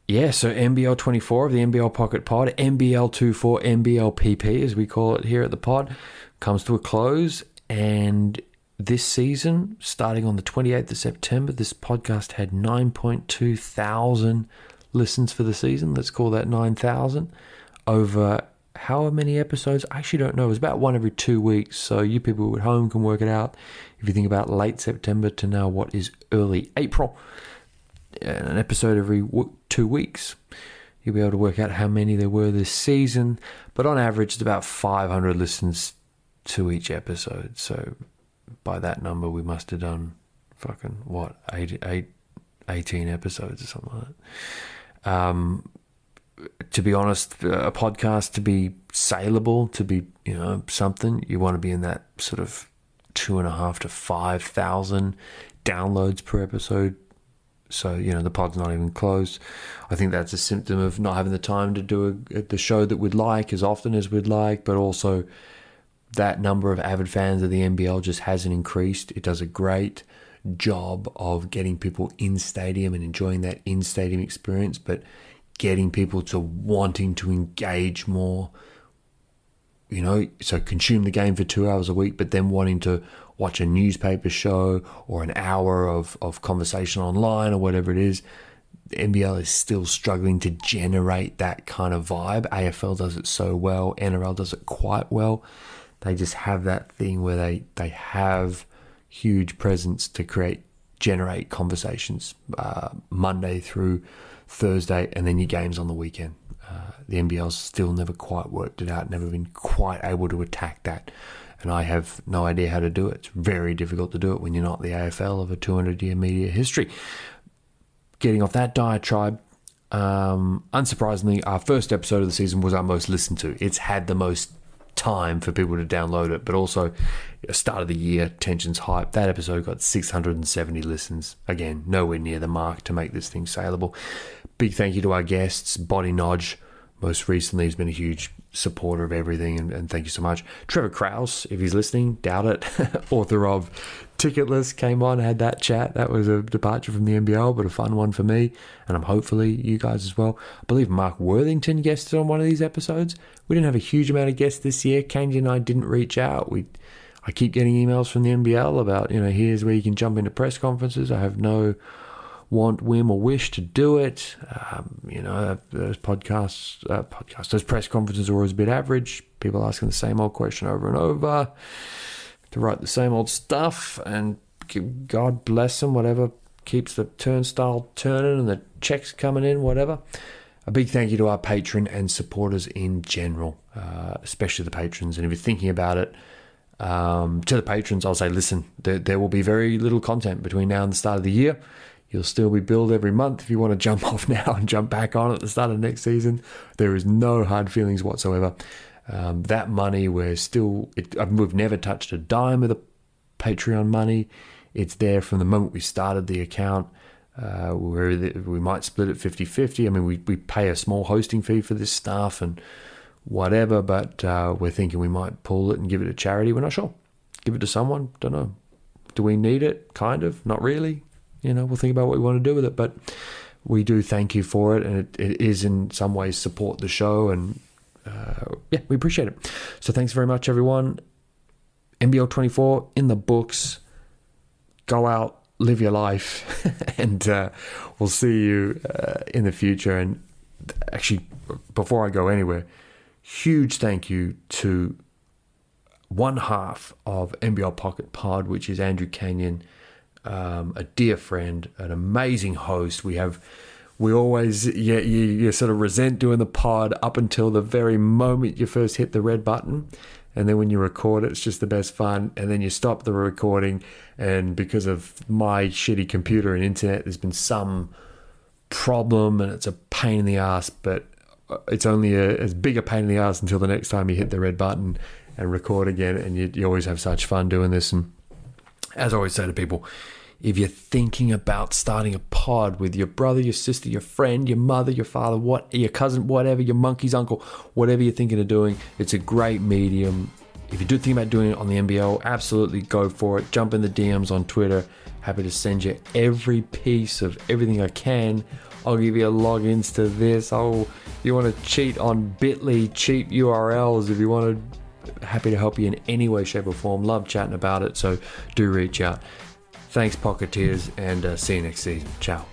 yeah, so NBL 24 of the NBL Pocket Pod, NBL 24, NBLPP as we call it here at the pod, comes to a close. And this season, starting on the 28th of September, this podcast had 9.2 thousand listens for the season. Let's call that 9,000 over how many episodes? I actually don't know. It was about one every 2 weeks. So you people at home can work it out. If you think about late September to now what is early April, an episode every 2 weeks. you'll be able to work out how many there were this season. But on average, it's about 500 listens to each episode. So by that number, we must have done 18 episodes or something like that. To be honest, a podcast to be saleable, to be, something, you want to be in that sort of 2,500 to 5,000 downloads per episode. So, the pod's not even close. I think that's a symptom of not having the time to do the show that we'd like as often as we'd like, but also that number of avid fans of the NBL just hasn't increased. It does a great job of getting people in stadium and enjoying that in-stadium experience, but getting people to wanting to engage more, so consume the game for 2 hours a week, but then wanting to watch a newspaper show or an hour of conversation online or whatever it is. The NBL is still struggling to generate that kind of vibe. AFL does it so well. NRL does it quite well. They just have that thing where they have huge presence to generate conversations Monday through Thursday, and then your games on the weekend. The NBL's still never quite worked it out, never been quite able to attack that. And I have no idea how to do it. It's very difficult to do it when you're not the AFL of a 200-year media history. Getting off that diatribe, unsurprisingly, our first episode of the season was our most listened to. It's had the most time for people to download it, but also start of the year, tension's hype. That episode got 670 listens. Again, nowhere near the mark to make this thing saleable. Big thank you to our guests. Body Nodge, most recently, has been a huge supporter of everything, and thank you so much. Trevor Krause, if he's listening, doubt it, author of Ticketless, came on, had that chat. That was a departure from the NBL, but a fun one for me, and I'm hopefully you guys as well. I believe Mark Worthington guested on one of these episodes. We didn't have a huge amount of guests this year. Kanji and I didn't reach out. I keep getting emails from the NBL about, here's where you can jump into press conferences. I have no want, whim, or wish to do it. Those those press conferences are always a bit average. People asking the same old question over and over, to write the same old stuff, and God bless them, whatever keeps the turnstile turning and the checks coming in, whatever. A big thank you to our patron and supporters in general, especially the patrons. And if you're thinking about it, to the patrons, I'll say, listen, there will be very little content between now and the start of the year. You'll still be billed every month. If you want to jump off now and jump back on at the start of next season, there is no hard feelings whatsoever. That money, we've never touched a dime of the Patreon money. It's there from the moment we started the account. We might split it 50-50. I mean, we pay a small hosting fee for this stuff and whatever, but we're thinking we might pull it and give it to charity. We're not sure. Give it to someone. Don't know. Do we need it? Kind of. Not really. We'll think about what we want to do with it, but we do thank you for it, and it is in some ways support the show, and we appreciate it. So thanks very much, everyone. NBL 24 in the books. Go out, live your life, and we'll see you in the future. And actually, before I go anywhere, huge thank you to one half of NBL Pocket Pod, which is Andrew Kenyon. A dear friend, an amazing host. You sort of resent doing the pod up until the very moment you first hit the red button, and then when you record it's just the best fun, and then you stop the recording, and because of my shitty computer and internet there's been some problem and it's a pain in the ass, but it's only as big a pain in the ass until the next time you hit the red button and record again, and you always have such fun doing this. And as I always say to people, if you're thinking about starting a pod with your brother, your sister, your friend, your mother, your father, your cousin, whatever, your monkey's uncle, whatever you're thinking of doing, it's a great medium. If you do think about doing it on the NBL, absolutely go for it. Jump in the DMs on Twitter. Happy to send you every piece of everything I can. I'll give you logins to this. You want to cheat on Bitly, cheap URLs if you want to. Happy to help you in any way, shape or form. Love chatting about it, so do reach out. Thanks, Pocketeers, and see you next season. Ciao.